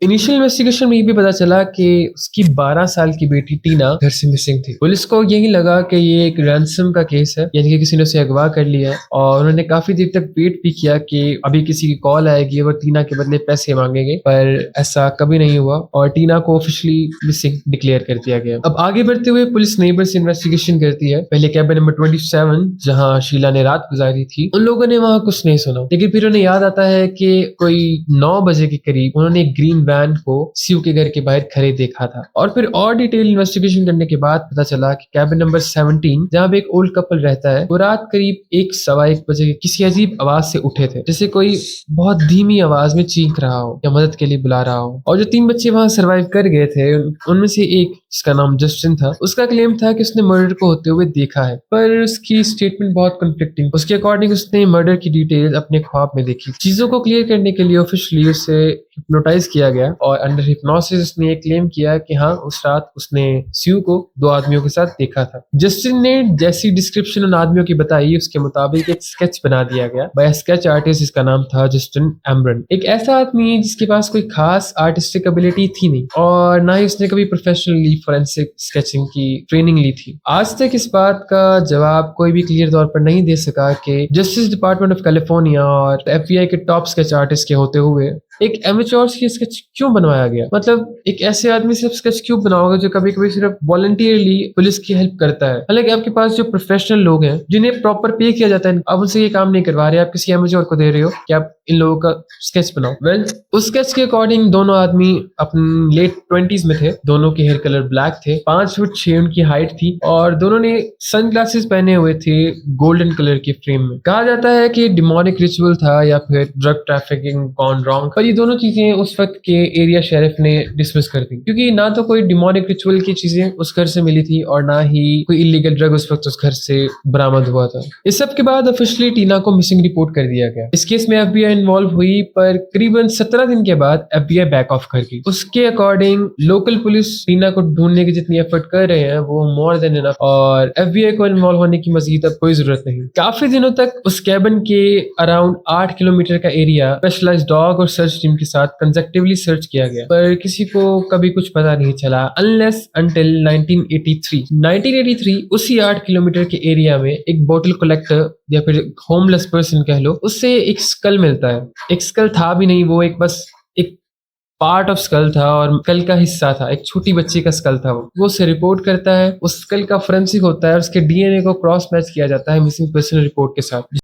Initial investigation में ये भी पता चला कि उसकी 12 साल की बेटी टीना घर से मिसिंग थी। पुलिस को यही लगा कि ये एक रैंसम का केस है, यानी कि किसी ने उसे अगवा कर लिया है और उन्होंने काफी देर तक वेट भी किया कि अभी किसी की कॉल आएगी और टीना के बदले पैसे मांगेंगे, पर ऐसा कभी नहीं हुआ और टीना को ऑफिशियली मिसिंग डिक्लेयर कर दिया गया। अब आगे बढ़ते हुए पुलिस नेबर से इन्वेस्टिगेशन करती है। पहले कैबिन नंबर 27 जहां शीला ने रात गुजारी थी, उन लोगों ने वहां कुछ नहीं सुना, लेकिन फिर उन्हें याद आता है कि कोई 9 बजे के करीब उन्होंने एक ग्रीन वैन को सीयू के घर के बाहर खड़े देखा था। और फिर और डिटेल इन्वेस्टिगेशन करने के बाद पता चला कि कैबिन नंबर 17 जहां पे एक ओल्ड कपल रहता है, वो रात करीब 1 सवा 1 बजे किसी अजीब आवाज से उठे थे, जैसे कोई बहुत धीमी आवाज में चीख रहा हो या मदद के लिए बुला रहा हो। और जो 3 बच्चे वहां सर्वाइव कर गए थे, उनमें से एक जिसका नाम जस्टिन था, उसका क्लेम था कि उसने मर्डर को होते हुए देखा है, पर उसकी स्टेटमेंट बहुत कन्फ्लिक्टिंग। उसके अकॉर्डिंग उसने मर्डर की डिटेल अपने ख्वाब में देखी। चीजों को क्लियर करने के लिए ऑफिशियली उसे हिप्नोटाइज किया गया और अंडर हिप्नोसिस उसने ये क्लेम किया कि हाँ, उस रात उसने सीयू को 2 आदमियों के साथ देखा था। जस्टिन ने जैसी डिस्क्रिप्शन उन आदमियों की बताई, उसके मुताबिक एक स्केच बना दिया गया बाय स्केच आर्टिस्ट जिसका नाम था जस्टिन एम्ब्रन। एक ऐसा आदमी जिसके पास कोई खास आर्टिस्टिक एबिलिटी थी नहीं और ना ही उसने कभी प्रोफेशनली फोरेंसिक स्केचिंग की ट्रेनिंग ली थी। आज तक इस बात का जवाब कोई भी क्लियर तौर पर नहीं दे सका कि जस्टिस डिपार्टमेंट ऑफ कैलिफोर्निया और एफबीआई के टॉप स्केच आर्टिस्ट के होते हुए एक एमेच्योर की स्केच क्यों बनवाया गया। मतलब एक ऐसे आदमी से स्केच क्यों बनाओगे जो कभी कभी सिर्फ वॉलंटियरली पुलिस की हेल्प करता है। हालांकि आपके पास जो प्रोफेशनल लोग हैं जिन्हें प्रॉपर पे किया जाता है, आप उनसे ये काम नहीं करवा रहे, आप किसी एमेच्योर को दे रहे हो कि आप इन लोगों का स्केच बनाओ। वेल, उस स्केच के अकॉर्डिंग दोनों आदमी अपने लेट 20s में थे, दोनों के हेयर कलर ब्लैक थे, 5 फुट 6 उनकी हाइट थी और दोनों ने सनग्लासेस पहने हुए थे गोल्डन कलर के फ्रेम में। कहा जाता है कि डिमोनिक रिचुअल था या फिर ड्रग ट्रैफिकिंग गॉन रॉन्ग, पर ये दोनों चीजें उस वक्त के एरिया शेरिफ ने डिसमिस कर दी, क्योंकि ना तो कोई डिमोनिक रिचुअल की चीजें उस घर से मिली थी और ना ही कोई इलीगल ड्रग उस वक्त उस घर से बरामद हुआ था। इस सब के बाद ऑफिशियली टीना को मिसिंग रिपोर्ट कर दिया गया। इस केस में एफबीआई इन्वॉल्व हुई, पर करीबन 17 दिन के बाद एफबीआई बैक ऑफ कर गई। उसके अकॉर्डिंग लोकल पुलिस टीना को ढूंढने की जितनी एफर्ट कर रहे हैं वो मोर देन इनफ और एफबीआई को इन्वॉल्व होने की मजीद अब कोई जरूरत नहीं। काफी दिनों तक उस कैबिन के अराउंड 8 किलोमीटर का एरिया स्पेशलाइज्ड डॉग और सर्च टीम के साथ कंसेक्टिवली सर्च किया गया, पर किसी को कभी कुछ पता नहीं चला अनलेस अंटिल 1983 उसी 8 किलोमीटर के एरिया में एक बोतल कलेक्टर या फिर होमलेस पर्सन कह लो, उससे एक स्कल मिलता है। एक स्कल था भी नहीं, वो एक बस एक पार्ट ऑफ स्कल था और स्कल का हिस्सा था, एक छोटी बच्ची का स्कल था। वो उसे रिपोर्ट करता है, उस स्कल का फोरेंसिक होता है और उसके डीएनए को क्रॉस मैच किया जाता है मिसिंग पर्सन रिपोर्ट के साथ।